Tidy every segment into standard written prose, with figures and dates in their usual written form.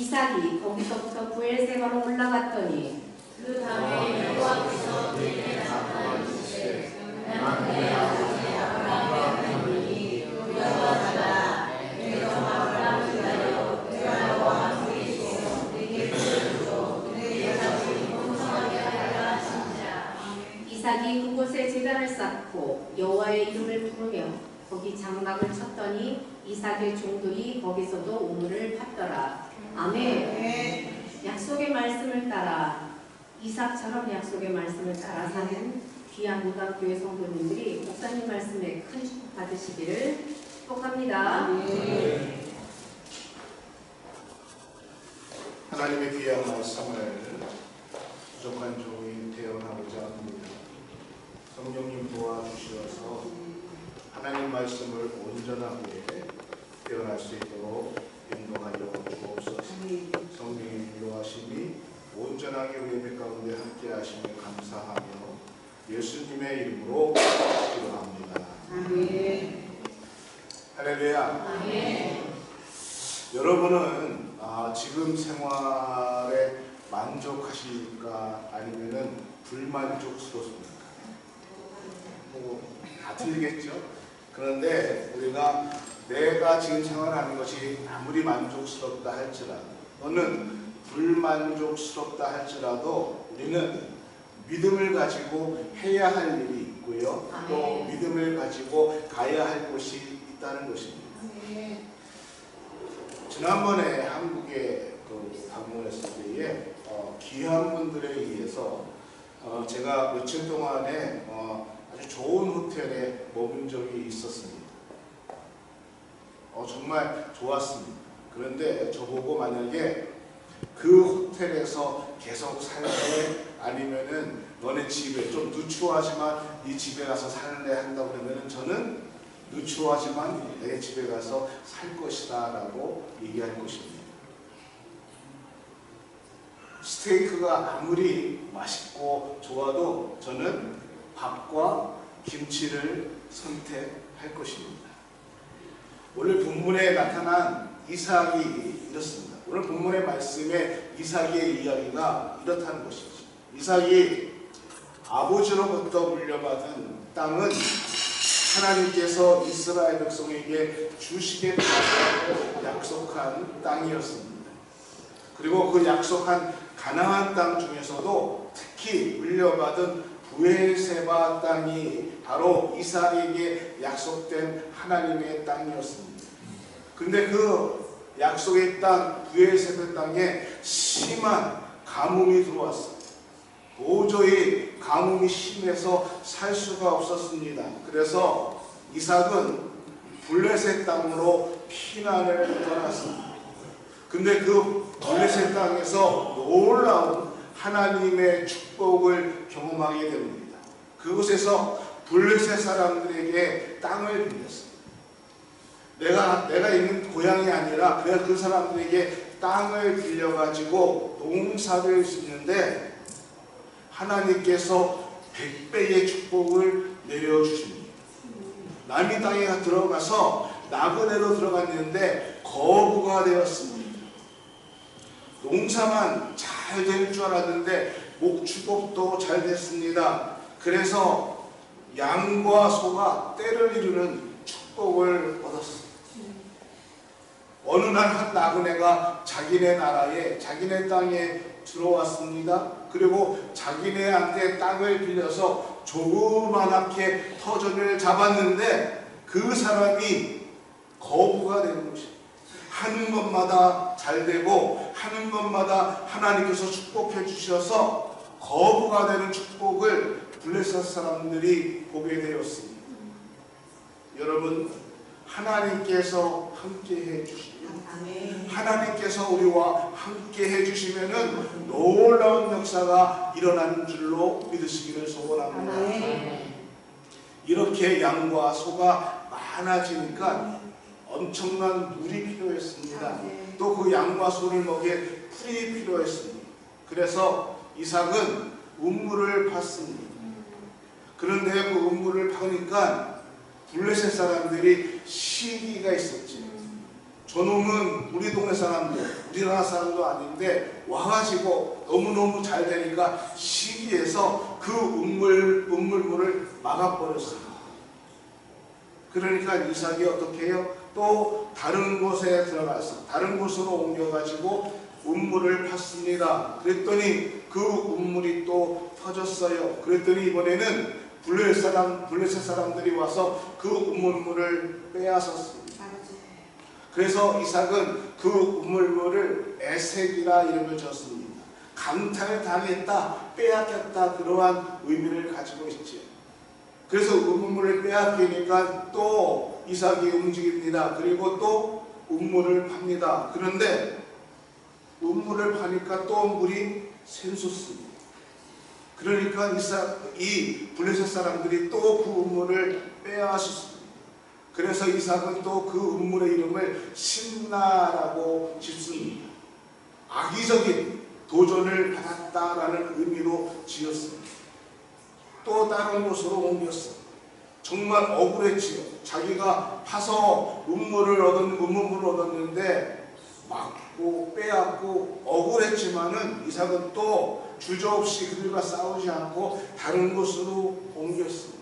이삭이 거기서부터 브엘세바로 올라갔더니 그 밤에 여호와께서 그에게 나타나시되 나는 내 아버지 아브라함과 하나님이 두려워하라 내가 아브라함을 위하여 그와 함께 있어 내게 보여주고 내 자손이 번성하게 하라 하시니라. 이삭이 그곳에 제단을 쌓고 여호와의 이름을 부르며 거기 장막을 쳤더니 이삭의 종들이 거기서도 우물을 팠더라. 아멘. 약속의 말씀을 따라 이삭처럼 약속의 말씀을 따라 사는 귀한 무당교회 성도님들이 목사님 말씀에 큰 축복 받으시기를 축복합니다. 하나님의 귀한 말씀을 부족한 종이 대언하고자 합니다. 성령님 도와주셔서 하나님 말씀을 온전하게 대언할 수 있도록 인도하여 주옵소서. 성령의 인도하심이 온전하게 우리 예배 가운데 함께 하심을 감사하며 예수님의 이름으로 기도합니다. 아멘. 할렐루야. 아멘. 여러분은 지금 생활에 만족하십니까? 아니면은 불만족스럽습니까? 다 틀리겠죠? 그런데 우리가 내가 지금 생활하는 것이 아무리 만족스럽다 할지라도 또는 불만족스럽다 할지라도 우리는 믿음을 가지고 해야 할 일이 있고요. 또 믿음을 가지고 가야 할 곳이 있다는 것입니다. 지난번에 한국에 방문했을 때에 귀한 분들에 의해서 제가 며칠 동안에 아주 좋은 호텔에 머문 적이 있었습니다. 정말 좋았습니다. 그런데 저보고 만약에 그 호텔에서 계속 살래 아니면은 너네 집에 좀 누추하지만 이 집에 가서 살래 한다고 그러면은 저는 누추하지만 내 집에 가서 살 것이다 라고 얘기할 것입니다. 스테이크가 아무리 맛있고 좋아도 저는 밥과 김치를 선택할 것입니다. 오늘 본문에 나타난 이삭이 이렇습니다. 오늘 본문의 말씀에 이삭의 이야기가 이렇다는 것이죠. 이삭이 아버지로부터 물려받은 땅은 하나님께서 이스라엘 백성에게 주시겠다고 약속한 땅이었습니다. 그리고 그 약속한 가나안 땅 중에서도 특히 물려받은 브엘세바 땅이 바로 이삭에게 약속된 하나님의 땅이었습니다. 근데 그 약속의 땅 브엘세바 땅에 심한 가뭄이 들어왔어요. 도저히 가뭄이 심해서 살 수가 없었습니다. 그래서 이삭은 블레셋 땅으로 피난을 떠났습니다. 근데 그 블레셋 땅에서 놀라운 하나님의 축복을 경험하게 됩니다. 그곳에서 블레셋 사람들에게 땅을 빌렸습니다. 내가 있는 고향이 아니라 그냥 그 사람들에게 땅을 빌려가지고 농사를 짓는데 하나님께서 100배의 축복을 내려주십니다. 남이 땅에 들어가서 나그네로 들어갔는데 거부가 되었습니다. 농사만 잘 될 줄 알았는데 목축업도 잘 됐습니다. 그래서 양과 소가 때를 이루는 축복을 얻었습니다. 어느 날 한 나그네가 자기네 나라에 자기네 땅에 들어왔습니다. 그리고 자기네한테 땅을 빌려서 조그만하게 터전을 잡았는데 그 사람이 거부가 되는 것입니다. 하는 것마다 잘 되고 하는 것마다 하나님께서 축복해 주셔서 거부가 되는 축복을 블레셋 사람들이 보게 되었습니다. 여러분, 하나님께서 함께 해주시면 하나님께서 우리와 함께 해주시면은 놀라운 역사가 일어나는 줄로 믿으시기를 소원합니다. 이렇게 양과 소가 많아지니까 엄청난 물이 필요했습니다. 또 그 양과 소를 먹일 풀이 필요했습니다. 그래서 이삭은 우물을 팠습니다. 그런데 그 우물을 파니까 블레셋 사람들이 시기가 있었지. 저놈은 우리 동네 사람도 우리나라 사람도 아닌데 와가지고 너무너무 잘 되니까 시기해서 그 음물물을 막아버렸어요. 그러니까 이삭이 어떻게 해요? 또 다른 곳에 들어가서 다른 곳으로 옮겨가지고 음물을 팠습니다. 그랬더니 그 음물이 또 터졌어요. 그랬더니 이번에는 블레셋 사람들이 와서 그 음물물을 빼앗았습니다. 그래서 이삭은 그 우물물을 에색이라 이름을 지었습니다. 강탈을 당했다, 빼앗겼다, 그러한 의미를 가지고 있죠. 그래서 우물물을 빼앗기니까 또 이삭이 움직입니다. 그리고 또 우물을 팝니다. 그런데 우물을 파니까 또 물이 샘솟습니다. 그러니까 이 블레셋 사람들이 또 그 우물을 빼앗았습니다. 그래서 이삭은 또 그 우물의 이름을 심나라고 짓습니다. 악의적인 도전을 받았다라는 의미로 지었습니다. 또 다른 곳으로 옮겼어요. 정말 억울했지요. 자기가 파서 음물을 얻었는데 막고 빼앗고 억울했지만은 이삭은 또 주저없이 그들과 싸우지 않고 다른 곳으로 옮겼습니다.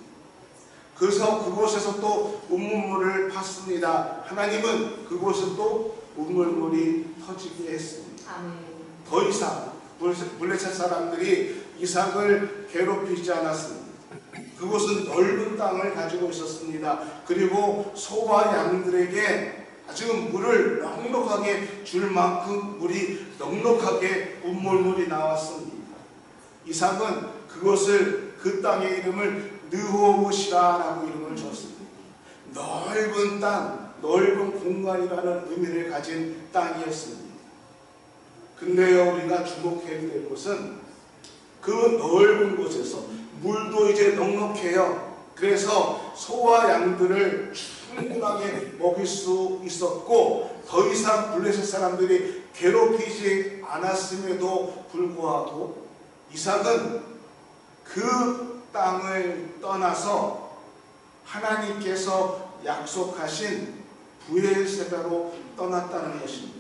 그래서 그곳에서 또 우물물을 팠습니다. 하나님은 그곳에 또 우물물이 터지게 했습니다. 더 이상 블레셋 사람들이 이삭을 괴롭히지 않았습니다. 그곳은 넓은 땅을 가지고 있었습니다. 그리고 소와 양들에게 아주 물을 넉넉하게 줄 만큼 물이 넉넉하게 우물물이 나왔습니다. 이삭은 그것을 그 땅의 이름을 느호봇이라고 이름을 줬습니다. 넓은 땅, 넓은 공간이라는 의미를 가진 땅이었습니다. 근데요, 우리가 주목해야 될 것은 그 넓은 곳에서 물도 이제 넉넉해요. 그래서 소와 양들을 충분하게 먹일 수 있었고 더 이상 블레셋 사람들이 괴롭히지 않았음에도 불구하고 이삭은 그 땅을 떠나서 하나님께서 약속하신 브엘세바로 떠났다는 것입니다.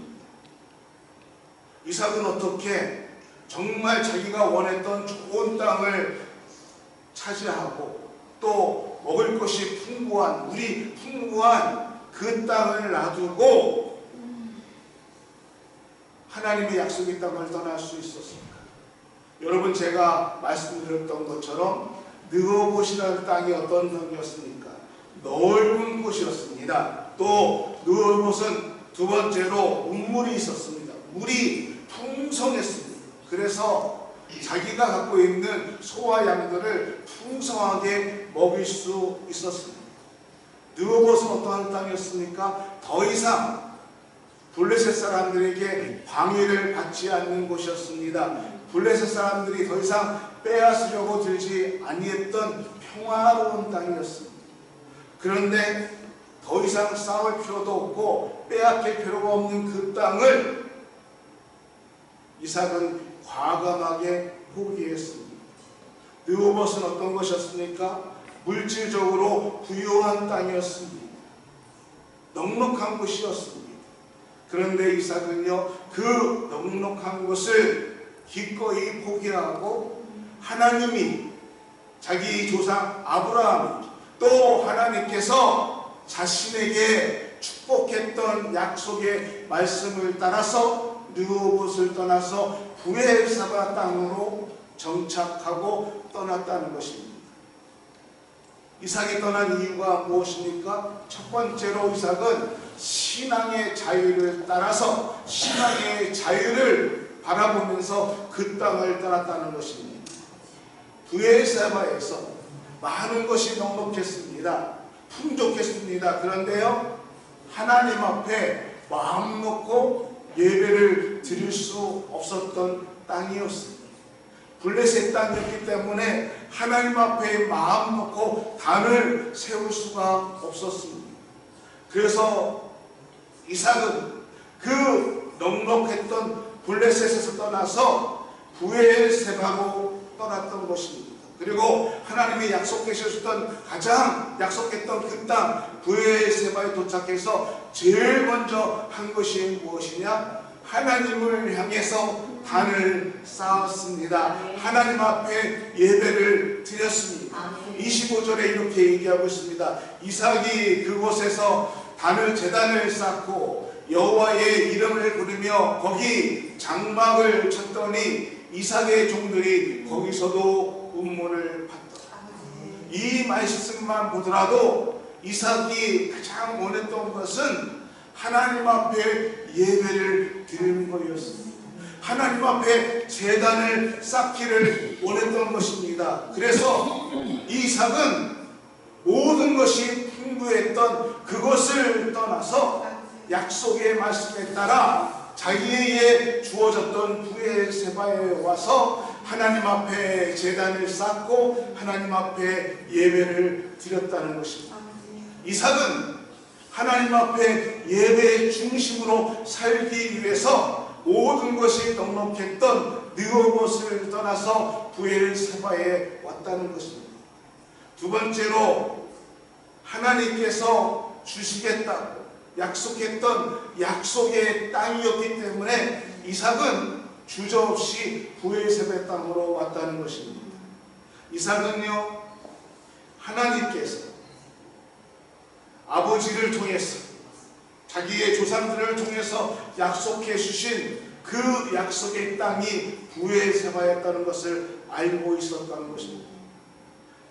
이삭은 어떻게 정말 자기가 원했던 좋은 땅을 차지하고 또 먹을 것이 풍부한, 물이 풍부한 그 땅을 놔두고 하나님의 약속의 땅을 떠날 수 있었습니까? 여러분, 제가 말씀드렸던 것처럼 느호봇이라는 땅이 어떤 땅이었습니까? 넓은 곳이었습니다. 또 느호봇은 두 번째로 우물이 있었습니다. 물이 풍성했습니다. 그래서 자기가 갖고 있는 소와 양들을 풍성하게 먹일 수 있었습니다. 느호봇은 어떠한 땅이었습니까? 더 이상 블레셋 사람들에게 방해를 받지 않는 곳이었습니다. 블레셋 사람들이 더 이상 빼앗으려고 들지 아니했던 평화로운 땅이었습니다. 그런데 더 이상 싸울 필요도 없고 빼앗길 필요가 없는 그 땅을 이삭은 과감하게 포기했습니다. 느호봇은 어떤 것이었습니까? 물질적으로 부유한 땅이었습니다. 넉넉한 곳이었습니다. 그런데 이삭은요, 그 넉넉한 곳을 기꺼이 포기하고 하나님이 자기 조상 아브라함 또 하나님께서 자신에게 축복했던 약속의 말씀을 따라서 느호봇을 떠나서 브엘세바 땅으로 정착하고 떠났다는 것입니다. 이삭이 떠난 이유가 무엇입니까? 첫 번째로 이삭은 신앙의 자유를 따라서 신앙의 자유를 바라보면서 그 땅을 떠났다는 것입니다. 브엘세바에서 많은 것이 넉넉했습니다. 풍족했습니다. 그런데요, 하나님 앞에 마음 놓고 예배를 드릴 수 없었던 땅이었습니다. 블레셋 땅이었기 때문에 하나님 앞에 마음 놓고 단을 세울 수가 없었습니다. 그래서 이삭은 그 넉넉했던 블레셋에서 떠나서 브엘세바로 떠났던 것입니다. 그리고 하나님이 약속해 주셨던 가장 약속했던 그 땅 브엘세바에 도착해서 제일 먼저 한 것이 무엇이냐? 하나님을 향해서 단을 쌓았습니다. 하나님 앞에 예배를 드렸습니다. 25절에 이렇게 얘기하고 있습니다. 이삭이 그곳에서 제단을 쌓고 여호와의 이름을 부르며 거기 장막을 쳤더니 이삭의 종들이 거기서도 음모를 받더라. 이 말씀만 보더라도 이삭이 가장 원했던 것은 하나님 앞에 예배를 드리는 것이었습니다. 하나님 앞에 제단을 쌓기를 원했던 것입니다. 그래서 이삭은 모든 것이 풍부했던 그것을 떠나서 약속의 말씀에 따라 자기에게 주어졌던 브에세바에 와서 하나님 앞에 제단을 쌓고 하나님 앞에 예배를 드렸다는 것입니다. 이삭은 하나님 앞에 예배의 중심으로 살기 위해서 모든 것이 넉넉했던 느굼것을 떠나서 브에세바에 왔다는 것입니다. 두 번째로 하나님께서 주시겠다고 약속했던 약속의 땅이었기 때문에 이삭은 주저없이 브에세바 땅으로 왔다는 것입니다. 이삭은요, 하나님께서 아버지를 통해서 자기의 조상들을 통해서 약속해 주신 그 약속의 땅이 브에세바였다는 것을 알고 있었다는 것입니다.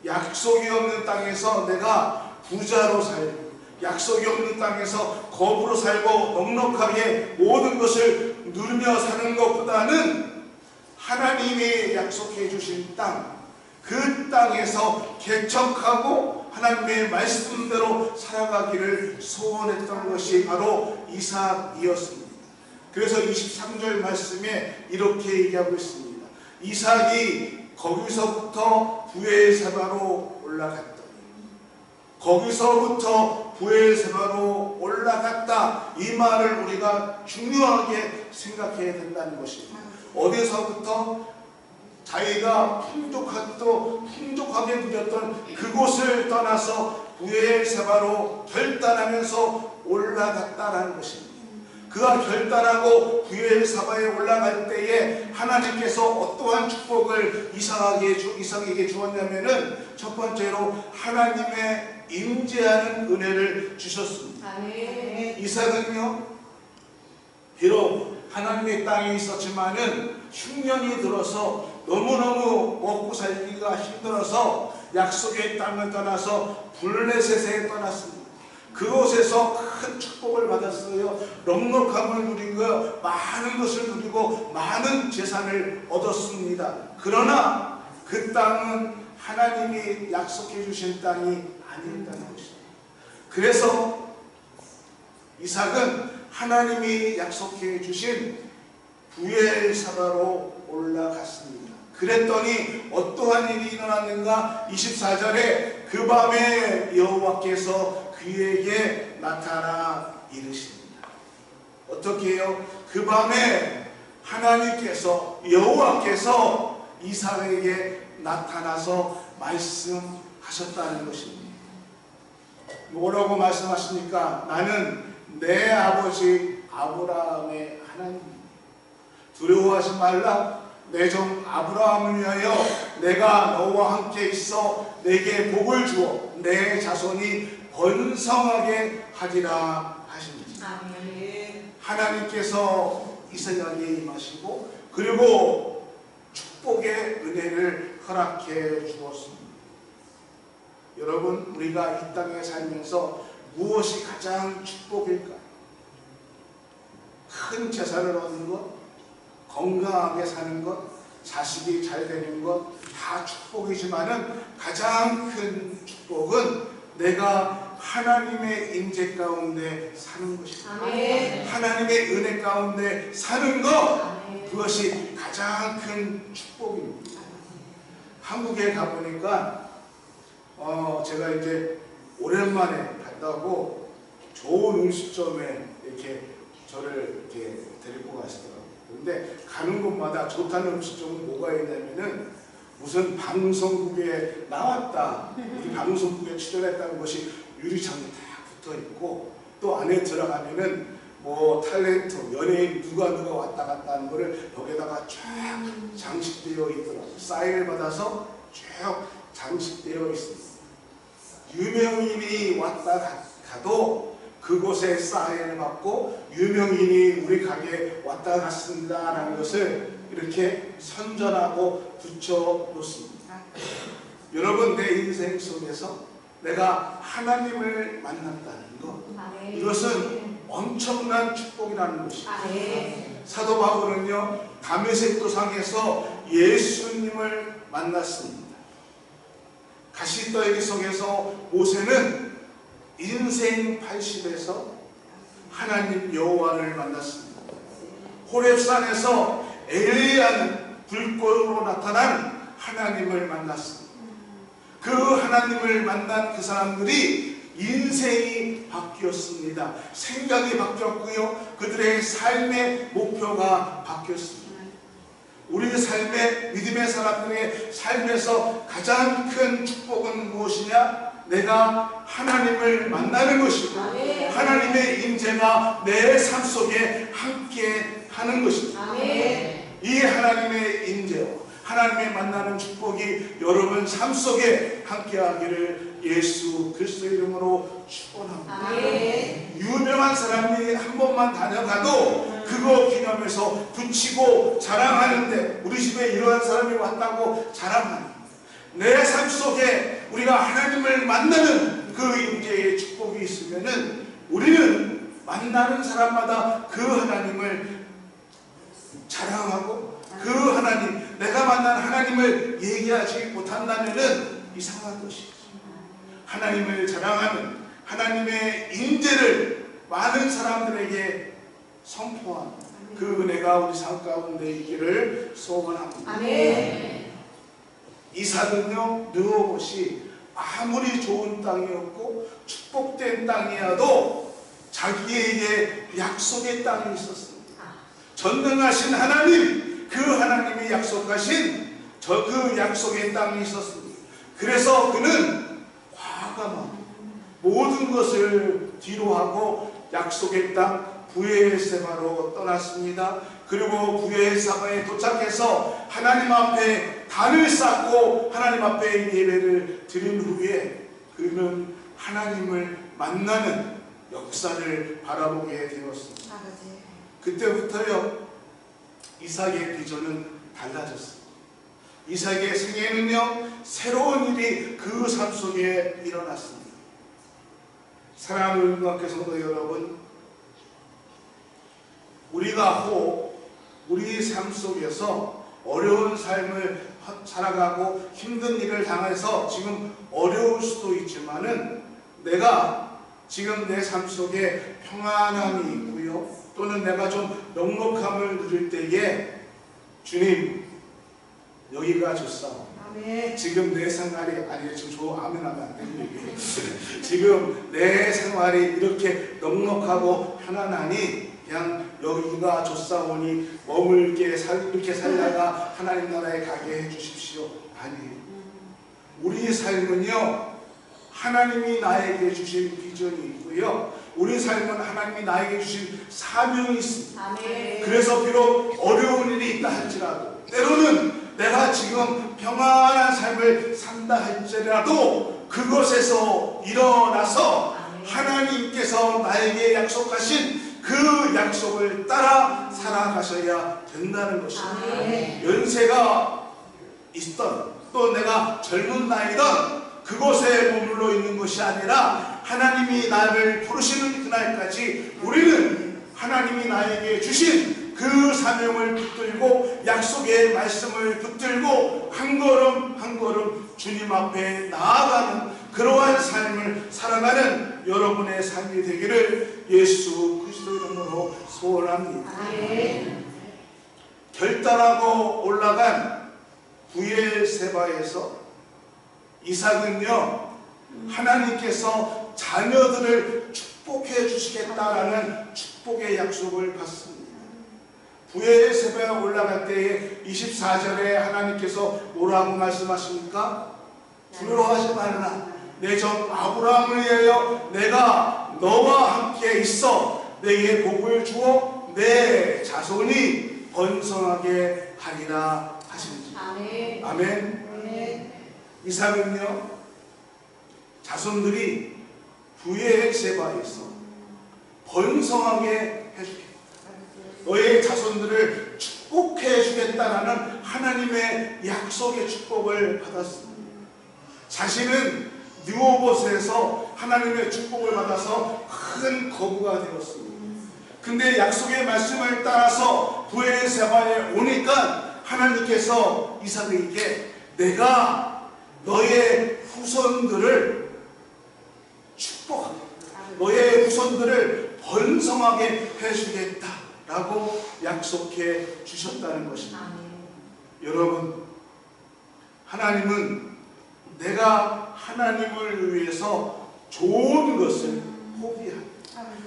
약속이 없는 땅에서 내가 부자로 살고 약속이 없는 땅에서 거부로 살고 넉넉하게 모든 것을 누리며 사는 것보다는 하나님이 약속해 주신 땅, 그 땅에서 개척하고 하나님의 말씀대로 살아가기를 소원했던 것이 바로 이삭이었습니다. 그래서 23절 말씀에 이렇게 얘기하고 있습니다. 이삭이 거기서부터 브에세바로 올라갔다. 거기서부터 브에세바로 올라갔다. 이 말을 우리가 중요하게 생각해야 된다는 것입니다. 어디서부터? 자기가 풍족하게 누렸던 그곳을 떠나서 브에세바로 결단하면서 올라갔다라는 것입니다. 그가 결단하고 브에세바에 올라갈 때에 하나님께서 어떠한 축복을 이삭에게 주었냐면은 첫 번째로 하나님의 임재하는 은혜를 주셨습니다. 이삭은요, 비록 하나님의 땅에 있었지만은 흉년이 들어서 너무너무 먹고 살기가 힘들어서 약속의 땅을 떠나서 블레셋에 떠났습니다. 그곳에서 큰 축복을 받았어요. 넉넉함을 누리고 많은 것을 누리고 많은 재산을 얻었습니다. 그러나 그 땅은 하나님이 약속해 주신 땅이 아니었다는 것입니다. 그래서 이삭은 하나님이 약속해 주신 브에세바로 올라갔습니다. 그랬더니 어떠한 일이 일어났는가? 24절에 그 밤에 여호와께서 그에게 나타나 이르십니다. 어떻게 해요? 그 밤에 하나님께서 여호와께서 이삭에게 나타나서 말씀하셨다는 것입니다. 뭐라고 말씀하십니까? 나는 내 아버지 아브라함의 하나님, 두려워하지 말라. 내 종 아브라함을 위하여 내가 너와 함께 있어 내게 복을 주어 내 자손이 번성하게 하리라 하십니다. 하나님께서 이삭에게 임하시고 그리고 축복의 은혜를 허락해 주었습니다. 여러분, 우리가 이 땅에 살면서 무엇이 가장 축복일까요? 큰 재산을 얻는 것, 건강하게 사는 것, 자식이 잘 되는 것, 다 축복이지만은 가장 큰 축복은 내가 하나님의 임재 가운데 사는 것입니다. 하나님의 은혜 가운데 사는 것, 그것이 가장 큰 축복입니다. 한국에 가보니까 제가 이제 오랜만에 갔다고 좋은 음식점에 이렇게 저를 이렇게 데리고 가시더라고요. 그런데 가는 곳마다 좋다는 음식점은 뭐가 있냐면은 무슨 방송국에 나왔다, 우리 방송국에 출연했다는 것이 유리창에 다 붙어 있고 또 안에 들어가면은 뭐 탤런트, 연예인 누가 왔다 갔다 하는 거를 벽에다가 쫙 장식되어 있더라고요. 사인을 받아서 쭉 장식되어 있습니다. 유명인이 왔다 가도 그곳에 사인을 받고 유명인이 우리 가게에 왔다 갔습니다 라는 것을 이렇게 선전하고 붙여 놓습니다. 여러분, 내 인생 속에서 내가 하나님을 만났다는 것, 이것은 엄청난 축복이라는 것입니다. 사도 바울은요, 다메섹 도상에서 예수님을 만났습니다. 가시떨기 속에서 모세는 인생 80에서 하나님 여호와를 만났습니다. 호렙산에서 엘리야는 불꽃으로 나타난 하나님을 만났습니다. 그 하나님을 만난 그 사람들이 인생이 바뀌었습니다. 생각이 바뀌었고요. 그들의 삶의 목표가 바뀌었습니다. 우리 삶의 믿음의 사람들의 삶에서 가장 큰 축복은 무엇이냐? 내가 하나님을 만나는 것이고 하나님의 임재가 내 삶 속에 함께 하는 것입니다. 이 하나님의 임재와 하나님의 만나는 축복이 여러분 삶 속에 함께하기를 예수 그리스도의 이름으로 축원합니다. 유명한 사람이 한 번만 다녀가도 그거 기념해서 붙이고 자랑하는데, 우리 집에 이러한 사람이 왔다고 자랑합니다. 내 삶 속에 우리가 하나님을 만나는 그 임재의 축복이 있으면은 우리는 만나는 사람마다 그 하나님을 자랑하고 그 하나님, 내가 만난 하나님을 얘기하지 못한다면은 이상한 것이죠. 하나님을 자랑하는 하나님의 임재를 많은 사람들에게 선포하는 그 은혜가 우리 삶 가운데 있기를 소원합니다. 이삭은요, 느헤못이 아무리 좋은 땅이었고 축복된 땅이어도 자기에게 약속의 땅이 있었습니다. 전능하신 하나님, 그 하나님이 약속하신 그 약속의 땅이 있었습니다. 그래서 그는 과감하게 모든 것을 뒤로하고 약속의 땅 브에르세바로 떠났습니다. 그리고 브에르세바에 도착해서 하나님 앞에 단을 쌓고 하나님 앞에 예배를 드린 후에 그는 하나님을 만나는 역사를 바라보게 되었습니다. 그때부터요, 이삭의 비전은 달라졌습니다. 이삭의 생애는요, 새로운 일이 그 삶 속에 일어났습니다. 사랑하는 교회 성도 여러분, 우리가 우리 삶 속에서 어려운 삶을 살아가고 힘든 일을 당해서 지금 어려울 수도 있지만은, 내가 지금 내 삶 속에 평안함이 있고요, 또는 내가 좀 넉넉함을 누릴 때에 주님, 여기가 좋사오. 지금 내 생활이, 아니 지금 저 아멘 하면 안 되는 얘기예요. 지금 내 생활이 이렇게 넉넉하고 편안하니 그냥 여기가 좋사오니 머물게 이렇게 살다가 하나님 나라에 가게 해주십시오. 아니에요. 우리 삶은요, 하나님이 나에게 주신 비전이 있고요, 우리 삶은 하나님이 나에게 주신 사명이 있습니다. 그래서 비록 어려운 일이 있다 할지라도, 때로는 내가 지금 평안한 삶을 산다 할지라도 그것에서 일어나서 하나님께서 나에게 약속하신 그 약속을 따라 살아가셔야 된다는 것입니다. 연세가 있던, 또 내가 젊은 나이던 그곳에 머물러 있는 것이 아니라 하나님이 나를 부르시는 그날까지 우리는 하나님이 나에게 주신 그 사명을 붙들고 약속의 말씀을 붙들고 한 걸음 한 걸음 주님 앞에 나아가는 그러한 삶을 살아가는 여러분의 삶이 되기를 예수 그리스도 이름으로 소원합니다. 결단하고 올라간 브에르세바에서 이삭은요, 하나님께서 자녀들을 축복해 주시겠다라는 축복의 약속을 받습니다. 브에르세바에 올라갈 때에 24절에 하나님께서 뭐라고 말씀하십니까? 두려워하지 말라. 내 종 아브라함을 위하여 내가 너와 함께 있어 내게 복을 주어 내 자손이 번성하게 하리라 하시는지. 아멘. 아멘. 이삭은요, 자손들이 부엘세바에서 번성하게 해주겠다, 너의 자손들을 축복해 주겠다라는 하나님의 약속의 축복을 받았습니다. 자신은 느오봇에서 하나님의 축복을 받아서 큰 거부가 되었습니다. 근데 약속의 말씀을 따라서 부엘세바에 오니까 하나님께서 이삭에게 내가 너의 후손들을 축복하겠다, 너의 후손들을 번성하게 해주겠다라고 약속해 주셨다는 것입니다. 여러분, 하나님은 내가 하나님을 위해서 좋은 것을 포기합니다.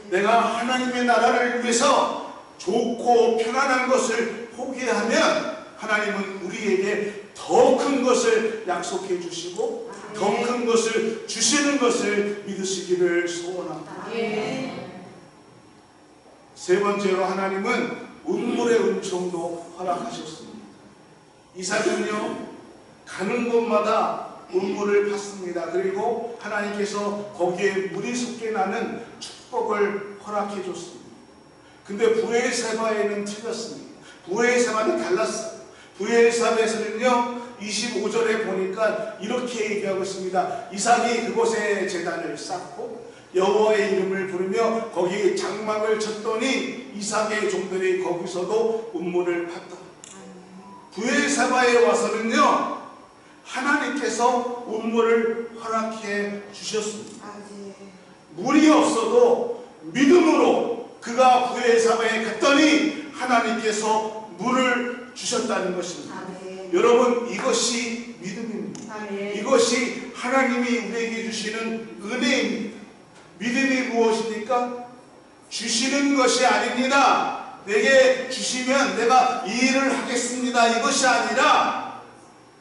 내가 하나님의 나라를 위해서 좋고 편안한 것을 포기하면 하나님은 우리에게 더 큰 것을 약속해 주시고 더 큰 것을 주시는 것을 믿으시기를 소원합니다. 세 번째로 하나님은 운물의 은총도 허락하셨습니다. 이삭은요, 가는 곳마다 운물을 받습니다. 그리고 하나님께서 거기에 물이 솟게 나는 축복을 허락해 줬습니다. 근데 부엘세바에는 틀렸습니다. 부엘세바는 달랐어요. 부엘세바에서는요, 25절에 보니까 이렇게 얘기하고 있습니다. 이삭이 그곳에 제단을 쌓고 여호와의 이름을 부르며 거기 장막을 쳤더니 이삭의 종들이 거기서도 운물을 팠다. 부엘세바에 와서는요, 하나님께서 운물을 허락해 주셨습니다. 물이 없어도 믿음으로 그가 부엘세바에 갔더니 하나님께서 물을 주셨다는 것입니다. 여러분, 이것이 믿음입니다. 이것이 하나님이 우리에게 주시는 은혜입니다. 믿음이 무엇입니까? 주시는 것이 아닙니다. 내게 주시면 내가 이 일을 하겠습니다, 이것이 아니라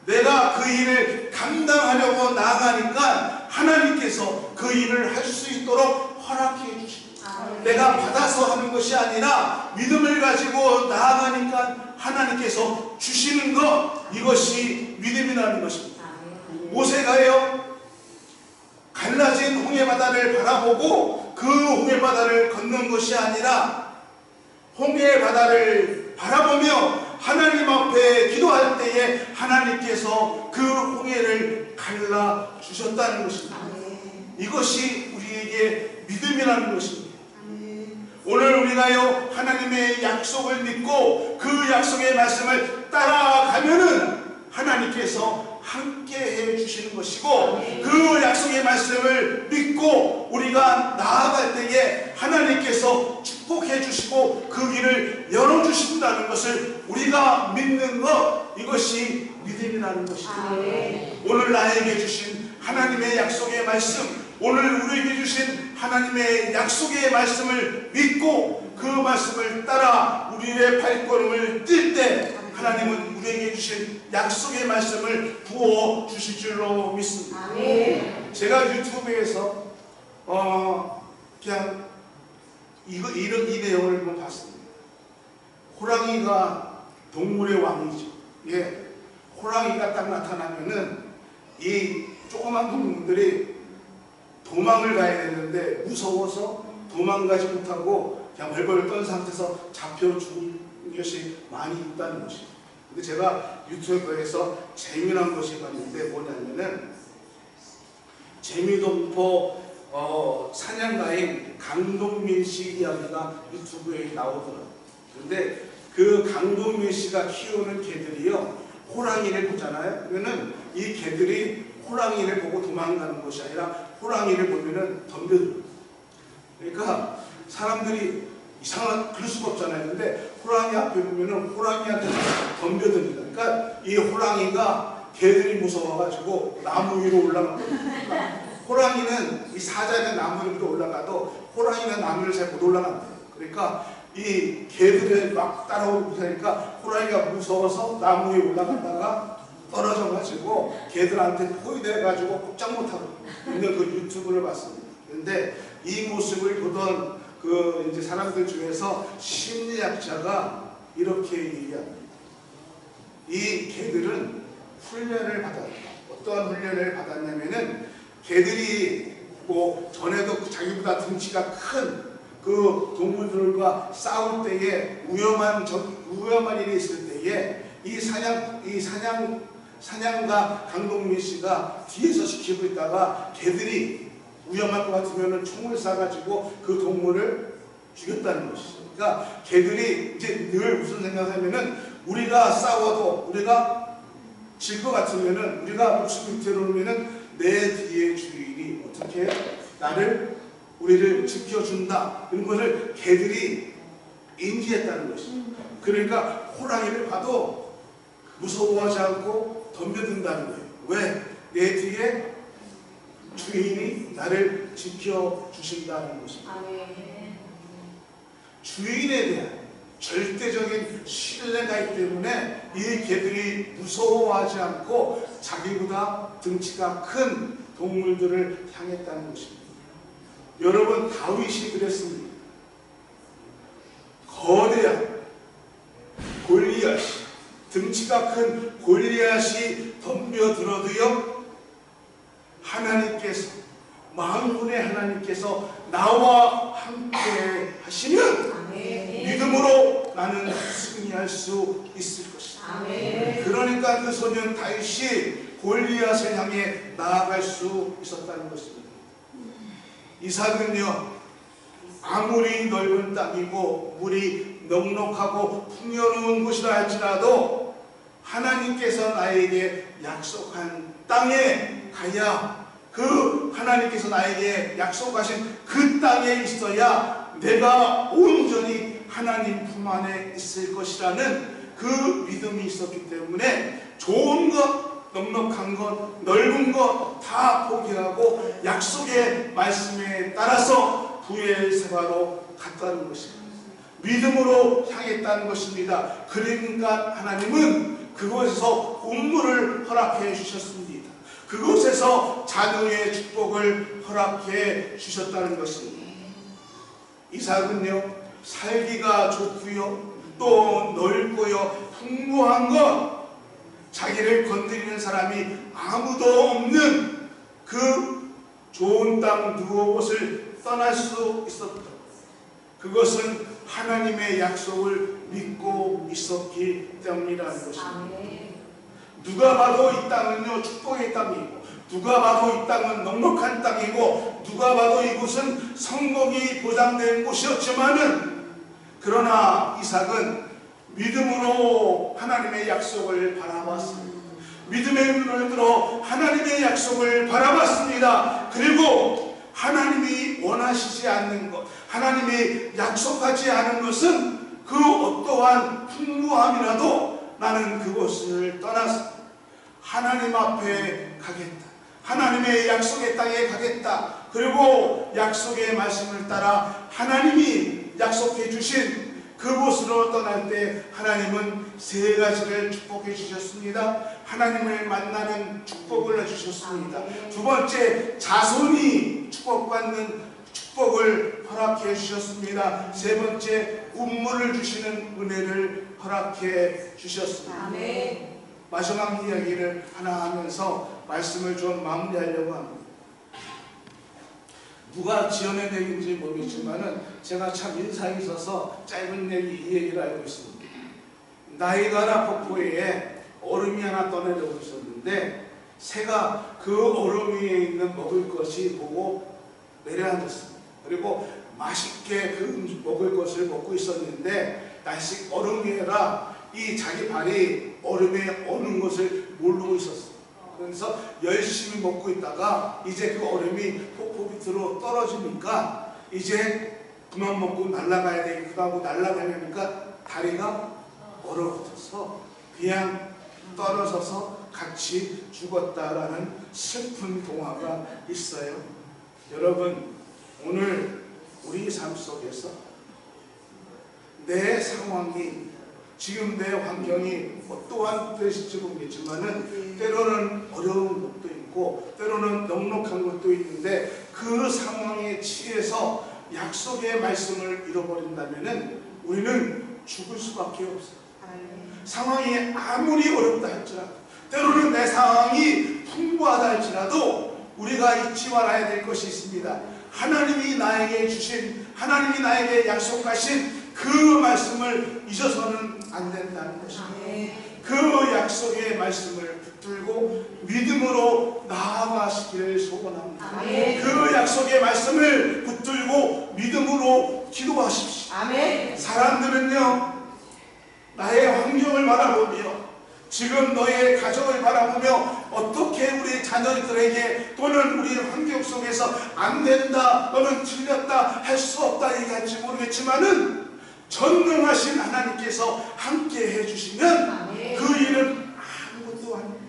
내가 그 일을 감당하려고 나아가니까 하나님께서 그 일을 할 수 있도록 허락해 주십니다. 내가 받아서 하는 것이 아니라 믿음을 가지고 나아가니까 하나님께서 주시는 것, 이것이 믿음이라는 것입니다. 모세가요, 갈라진 홍해바다를 바라보고 그 홍해바다를 건넌 것이 아니라 홍해바다를 바라보며 하나님 앞에 기도할 때에 하나님께서 그 홍해를 갈라 주셨다는 것입니다. 이것이 우리에게 믿음이라는 것입니다. 오늘 우리가요, 하나님의 약속을 믿고 그 약속의 말씀을 따라가면은 하나님께서 함께 해 주시는 것이고, 그 약속의 말씀을 믿고 우리가 나아갈 때에 하나님께서 축복해 주시고 그 길을 열어주신다는 것을 우리가 믿는 것, 이것이 믿음이라는 것입니다. 오늘 나에게 주신 하나님의 약속의 말씀, 오늘 우리에게 주신 하나님의 약속의 말씀을 믿고 그 말씀을 따라 우리의 발걸음을 뛸 때 하나님은 우리에게 주신 약속의 말씀을 부어 주실 줄로 믿습니다. 제가 유튜브에서 그냥 이 내용을 한번 봤습니다. 호랑이가 동물의 왕이죠. 예, 호랑이가 딱 나타나면은 이 조그만 동물들이 도망을 가야 되는데 무서워서 도망가지 못하고 그냥 벌벌 떤 상태에서 잡혀 죽은 것이 많이 있다는 것입니다. 근데 제가 유튜브에서 재미난 것이 봤는데 뭐냐면은 재미동포 사냥가인 강동민 씨 이야기가 유튜브에 나오더라고요. 그런데 그 강동민 씨가 키우는 개들이요, 호랑이를 보잖아요. 그러면은 이 개들이 호랑이를 보고 도망가는 것이 아니라 호랑이를 보면은 덤벼들어요. 그러니까 사람들이 그럴 수가 없잖아요. 근데 호랑이 앞에 보면은 호랑이한테 덤벼듭니다. 그러니까 이 호랑이가 개들이 무서워가지고 나무 위로 올라갑니다. 호랑이는 이 사자는 나무 위로 올라가도 호랑이는 나무 위로 잘 못 올라간대요. 그러니까 이 개들을 막 따라오고 그러니까 호랑이가 무서워서 나무 위에 올라갔다가 떨어져가지고 개들한테 포위돼가지고 꼼짝 못하고 있는 그 유튜브를 봤습니다. 그런데 이 모습을 보던 그 이제 사람들 중에서 심리학자가 이렇게 얘기합니다. 이 개들은 훈련을 받았다. 어떠한 훈련을 받았냐면은 개들이 뭐 전에도 사기보다 등치가 큰 그 동물들과 싸울 때에 위험한 일이 있을 때에 이 사냥가 강동민 씨가 뒤에서 지키고 있다가 개들이 위험할 것 같으면 총을 쏴가지고 그 동물을 죽였다는 것이죠. 그러니까 개들이 이제 늘 무슨 생각하면은 우리가 싸워도 우리가 질 것 같으면은 우리가 목숨 밑으로 오면은 내 뒤에 주인이 어떻게 우리를 지켜준다. 이런 것을 개들이 인지했다는 것입니다. 그러니까 호랑이를 봐도 무서워하지 않고 덤벼든다는 거예요. 왜? 내 뒤에 주인이 나를 지켜주신다는 것입니다. 주인에 대한 절대적인 신뢰가 있기 때문에 이 개들이 무서워하지 않고 자기보다 등치가 큰 동물들을 향했다는 것입니다. 여러분, 다윗이 그랬습니다. 거대한 골리앗이, 등치가 큰 골리앗이 덤벼들어도요, 하나님께서, 만군의 하나님께서 나와 함께 하시면 믿음으로 나는 승리할 수 있을 것이다. 그러니까 그 소년 다윗이 골리앗을 향해 나아갈 수 있었다는 것입니다. 이삭은요, 아무리 넓은 땅이고 물이 넉넉하고 풍요로운 곳이라 할지라도 하나님께서 나에게 약속한 땅에 가야, 그 하나님께서 나에게 약속하신 그 땅에 있어야 내가 온전히 하나님 품 안에 있을 것이라는 그 믿음이 있었기 때문에 좋은 것, 넉넉한 것, 넓은 것 다 포기하고 약속의 말씀에 따라서 부엘세바로 갔다는 것입니다. 믿음으로 향했다는 것입니다. 그러니까 하나님은 그곳에서 운물을 허락해 주셨습니다. 그곳에서 자녀의 축복을 허락해 주셨다는 것입니다. 이삭은요, 살기가 좋고요, 또 넓고요, 풍부한 것, 자기를 건드리는 사람이 아무도 없는 그 좋은 땅 누워곳을 떠날 수 있었다. 그것은 하나님의 약속을 믿고 있었기 때문이라는 것입니다. 누가 봐도 이 땅은요, 축복의 땅이고, 누가 봐도 이 땅은 넉넉한 땅이고, 누가 봐도 이곳은 성공이 보장된 곳이었지만은, 그러나 이삭은 믿음으로 하나님의 약속을 바라봤습니다. 믿음의 눈을 들어 하나님의 약속을 바라봤습니다. 그리고 하나님이 원하시지 않는 것, 하나님이 약속하지 않은 것은 그 어떠한 풍부함이라도 나는 그곳을 떠나서 하나님 앞에 가겠다. 하나님의 약속의 땅에 가겠다. 그리고 약속의 말씀을 따라 하나님이 약속해 주신 그곳으로 떠날 때 하나님은 세 가지를 축복해 주셨습니다. 하나님을 만나는 축복을 주셨습니다. 두 번째, 자손이 축복받는 축복을 허락해 주셨습니다. 세 번째, 운물을 주시는 은혜를 허락해 주셨습니다. 아멘. 마지막 이야기를 하나 하면서 말씀을 좀 마무리하려고 합니다. 누가 지어낸 얘기인지 모르겠지만은 제가 참 인상이 있어서 짧은 얘기, 이 얘기를 알고 있습니다. 나이가라 폭포에 얼음이 하나 떠내려오고 있었는데 새가 그 얼음 위에 있는 먹을 것이 보고 내려앉았습니다. 그리고 맛있게 그 먹을 것을 먹고 있었는데 날씨 얼음 위에라 이 자기 발이 얼음에 어는 것을 모르고 있었어요. 그래서 열심히 먹고 있다가 이제 그 얼음이 폭포 밑으로 떨어지니까 이제 그만 먹고 날아가야 되겠다 하고 날아가려니까 다리가 얼어붙어서 그냥 떨어져서 같이 죽었다라는 슬픈 동화가 있어요. 여러분, 오늘 우리 삶 속에서 내 상황이 지금 내 환경이 어떠한 뜻일지 모르겠지만은 때로는 어려운 것도 있고 때로는 넉넉한 것도 있는데 그 상황에 취해서 약속의 말씀을 잃어버린다면은 우리는 죽을 수밖에 없어요. 상황이 아무리 어렵다 할지라도 때로는 내 상황이 풍부하다 할지라도 우리가 잊지 말아야 될 것이 있습니다. 하나님이 나에게 주신, 하나님이 나에게 약속하신 그 말씀을 잊어서는 안 된다는 것입니다. 그 약속의 말씀을 붙들고 믿음으로 나아가시기를 소원합니다. 그 약속의 말씀을 붙들고 믿음으로 기도하십시오. 사람들은요, 나의 환경을 바라보며 지금 너의 가정을 바라보며 어떻게 우리 자녀들에게 또는 우리 환경 속에서 안 된다, 너는 틀렸다, 할 수 없다 얘기할지 모르겠지만은 전능하신 하나님께서 함께 해주시면 그 일은 아무것도 아닙니다.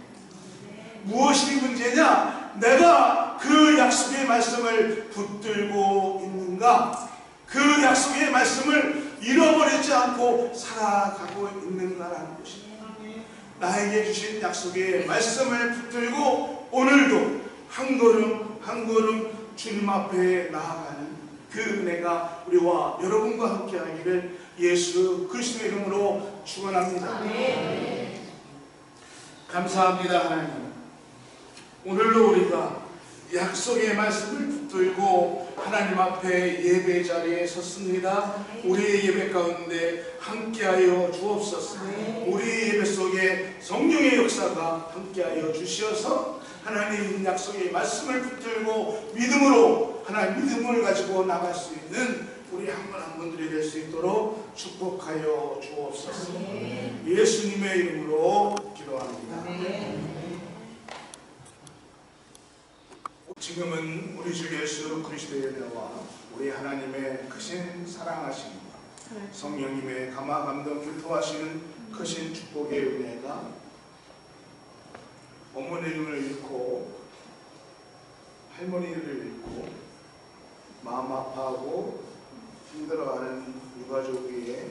무엇이 문제냐? 내가 그 약속의 말씀을 붙들고 있는가? 그 약속의 말씀을 잃어버리지 않고 살아가고 있는가라는 것입니다. 나에게 주신 약속의 말씀을 붙들고 오늘도 한 걸음 한 걸음 주님 앞에 나아가는 그 은혜가 우리와 여러분과 함께 하기를 예수 그리스도의 이름으로 축원합니다. 감사합니다. 하나님, 오늘도 우리가 약속의 말씀을 붙들고 하나님 앞에 예배 자리에 섰습니다. 우리의 예배 가운데 함께하여 주옵소서. 우리의 예배 속에 성령의 역사가 함께하여 주시어서 하나님 약속의 말씀을 붙들고 믿음으로 하나님 믿음을 가지고 나갈 수 있는 우리 한 분 한 분들이 될 수 있도록 축복하여 주옵소서. 예수님의 이름으로 기도합니다. 지금은 우리 주 예수 그리스도의 은혜와 우리 하나님의 크신 사랑하심과 성령님의 감화 감동 교통하시는 크신 축복의 은혜가 어머니를 잃고 할머니를 잃고 마음 아파하고 힘들어하는 유가족 위에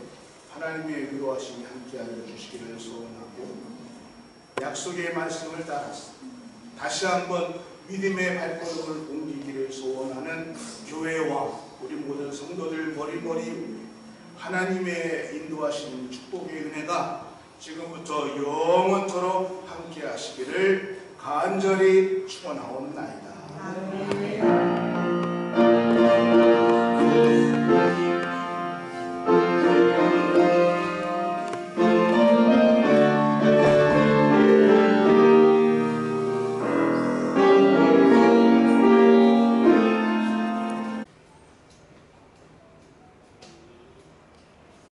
하나님의 위로하심이 함께하여 주시기를 소원하고 약속의 말씀을 따라서 다시 한번 믿음의 발걸음을 옮기기를 소원하는 교회와 우리 모든 성도들 머리머리 하나님의 인도하시는 축복의 은혜가 지금부터 영원토록 함께 하시기를 간절히 축원하옵나이다.